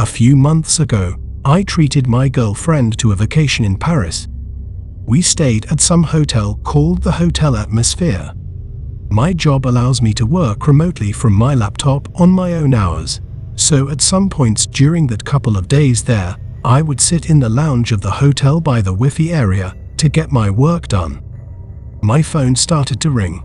A few months ago, I treated my girlfriend to a vacation in Paris. We stayed at some hotel called the Hotel Atmosphere. My job allows me to work remotely from my laptop on my own hours, so at some points during that couple of days there, I would sit in the lounge of the hotel by the Wi-Fi area to get my work done. My phone started to ring.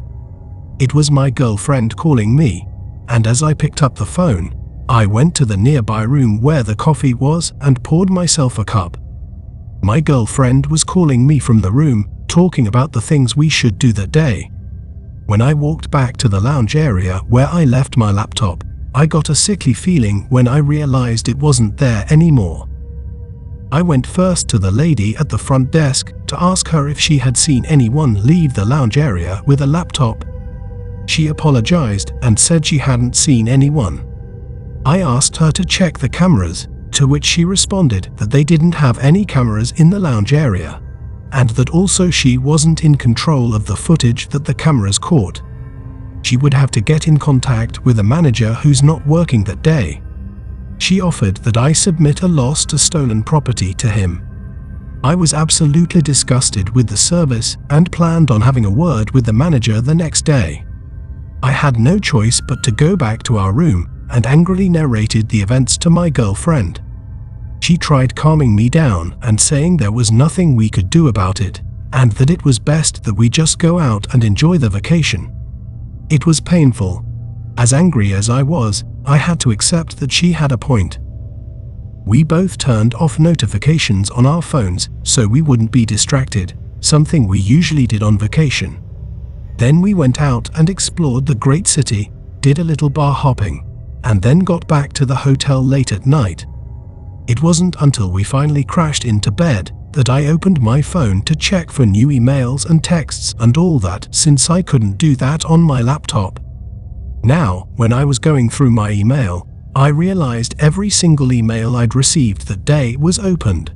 It was my girlfriend calling me, and as I picked up the phone, I went to the nearby room where the coffee was and poured myself a cup. My girlfriend was calling me from the room, talking about the things we should do that day. When I walked back to the lounge area where I left my laptop, I got a sickly feeling when I realized it wasn't there anymore. I went first to the lady at the front desk to ask her if she had seen anyone leave the lounge area with a laptop. She apologized and said she hadn't seen anyone. I asked her to check the cameras, to which she responded that they didn't have any cameras in the lounge area, and that also she wasn't in control of the footage that the cameras caught. She would have to get in contact with a manager who's not working that day. She offered that I submit a loss to stolen property to him. I was absolutely disgusted with the service and planned on having a word with the manager the next day. I had no choice but to go back to our room and angrily narrated the events to my girlfriend. She tried calming me down and saying there was nothing we could do about it, and that it was best that we just go out and enjoy the vacation. It was painful. As angry as I was, I had to accept that she had a point. We both turned off notifications on our phones so we wouldn't be distracted, something we usually did on vacation. Then we went out and explored the great city, did a little bar hopping, and then got back to the hotel late at night. It wasn't until we finally crashed into bed that I opened my phone to check for new emails and texts and all that, since I couldn't do that on my laptop. Now, when I was going through my email, I realized every single email I'd received that day was opened.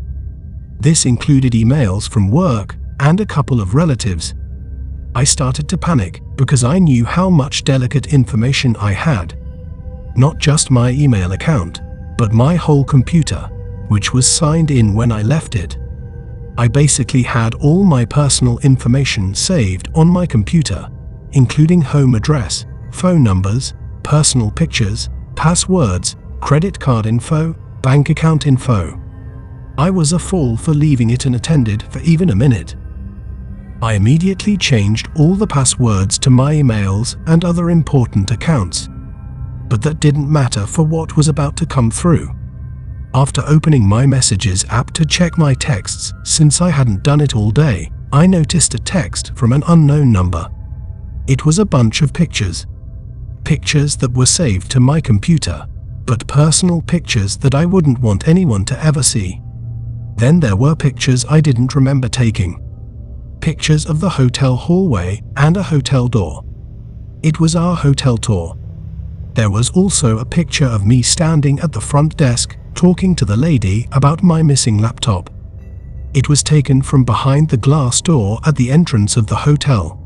This included emails from work and a couple of relatives. I started to panic because I knew how much delicate information I had. Not just my email account, but my whole computer, which was signed in when I left it. I basically had all my personal information saved on my computer, including home address, phone numbers, personal pictures, passwords, credit card info, bank account info. I was a fool for leaving it unattended for even a minute. I immediately changed all the passwords to my emails and other important accounts. But that didn't matter for what was about to come through. After opening my Messages app to check my texts, since I hadn't done it all day, I noticed a text from an unknown number. It was a bunch of pictures. Pictures that were saved to my computer, but personal pictures that I wouldn't want anyone to ever see. Then there were pictures I didn't remember taking. Pictures of the hotel hallway and a hotel door. It was our hotel tour. There was also a picture of me standing at the front desk talking to the lady about my missing laptop. It was taken from behind the glass door at the entrance of the hotel.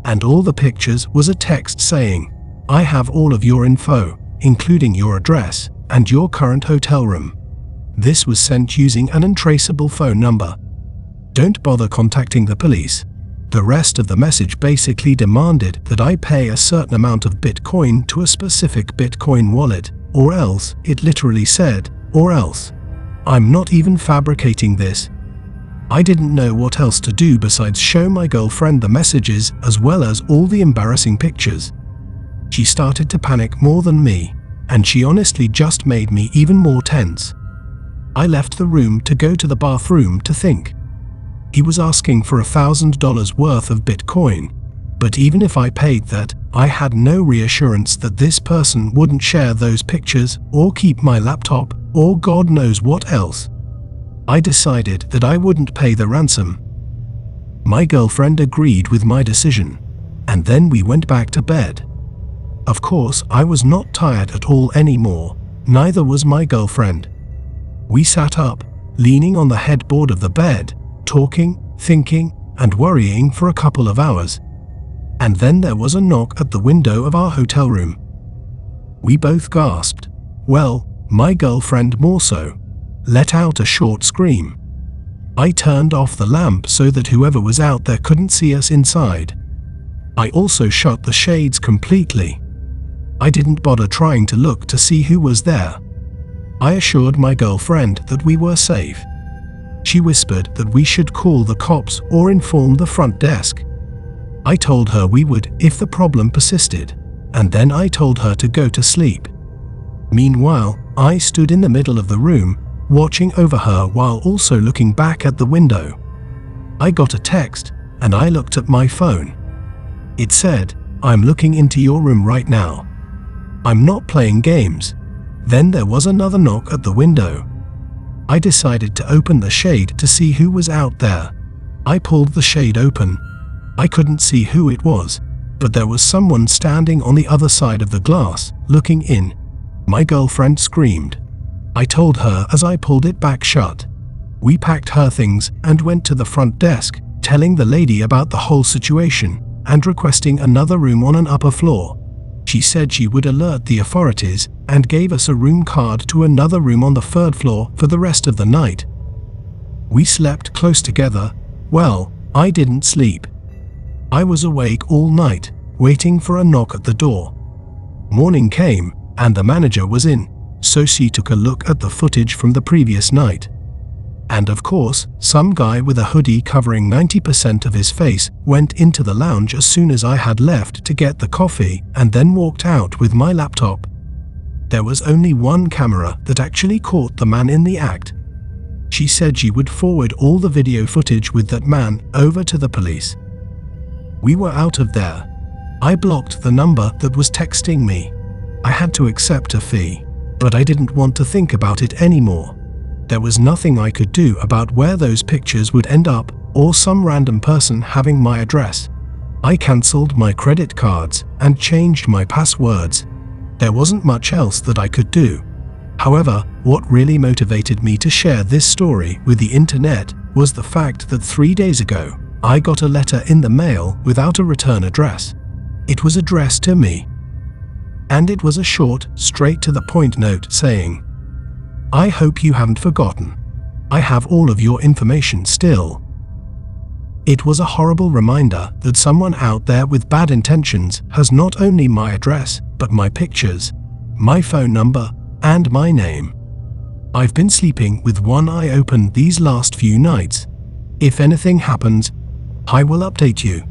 And all the pictures was a text saying, "I have all of your info, including your address and your current hotel room." This was sent using an untraceable phone number. Don't bother contacting the police. The rest of the message basically demanded that I pay a certain amount of Bitcoin to a specific Bitcoin wallet, or else, it literally said, or else. I'm not even fabricating this. I didn't know what else to do besides show my girlfriend the messages as well as all the embarrassing pictures. She started to panic more than me, and she honestly just made me even more tense. I left the room to go to the bathroom to think. He was asking for $1,000 worth of Bitcoin, but even if I paid that, I had no reassurance that this person wouldn't share those pictures or keep my laptop or God knows what else. I decided that I wouldn't pay the ransom. My girlfriend agreed with my decision, and then we went back to bed. Of course, I was not tired at all anymore, neither was my girlfriend. We sat up, leaning on the headboard of the bed, talking, thinking, and worrying for a couple of hours. And then there was a knock at the window of our hotel room. We both gasped. Well, My girlfriend more so, let out a short scream. I turned off the lamp so that whoever was out there couldn't see us inside. I also shut the shades completely. I didn't bother trying to look to see who was there. I assured my girlfriend that we were safe. She whispered that we should call the cops or inform the front desk. I told her we would if the problem persisted, and then I told her to go to sleep. Meanwhile, I stood in the middle of the room, watching over her while also looking back at the window. I got a text, and I looked at my phone. It said, "I'm looking into your room right now. I'm not playing games." Then there was another knock at the window. I decided to open the shade to see who was out there. I pulled the shade open. I couldn't see who it was, but there was someone standing on the other side of the glass, looking in. My girlfriend screamed. I told her as I pulled it back shut. We packed her things and went to the front desk, telling the lady about the whole situation and requesting another room on an upper floor. She said she would alert the authorities and gave us a room card to another room on the third floor for the rest of the night. We slept close together. Well, I didn't sleep. I was awake all night, waiting for a knock at the door. Morning came, and the manager was in, so she took a look at the footage from the previous night. And of course, some guy with a hoodie covering 90% of his face went into the lounge as soon as I had left to get the coffee and then walked out with my laptop. There was only one camera that actually caught the man in the act. She said she would forward all the video footage with that man over to the police. We were out of there. I blocked the number that was texting me. I had to accept a fee, but I didn't want to think about it anymore. There was nothing I could do about where those pictures would end up or some random person having my address. I cancelled my credit cards and changed my passwords. There wasn't much else that I could do. However, what really motivated me to share this story with the internet was the fact that 3 days ago, I got a letter in the mail without a return address. It was addressed to me. And it was a short, straight-to-the-point note saying, "I hope you haven't forgotten. I have all of your information still." It was a horrible reminder that someone out there with bad intentions has not only my address, but my pictures, my phone number, and my name. I've been sleeping with one eye open these last few nights. If anything happens, I will update you.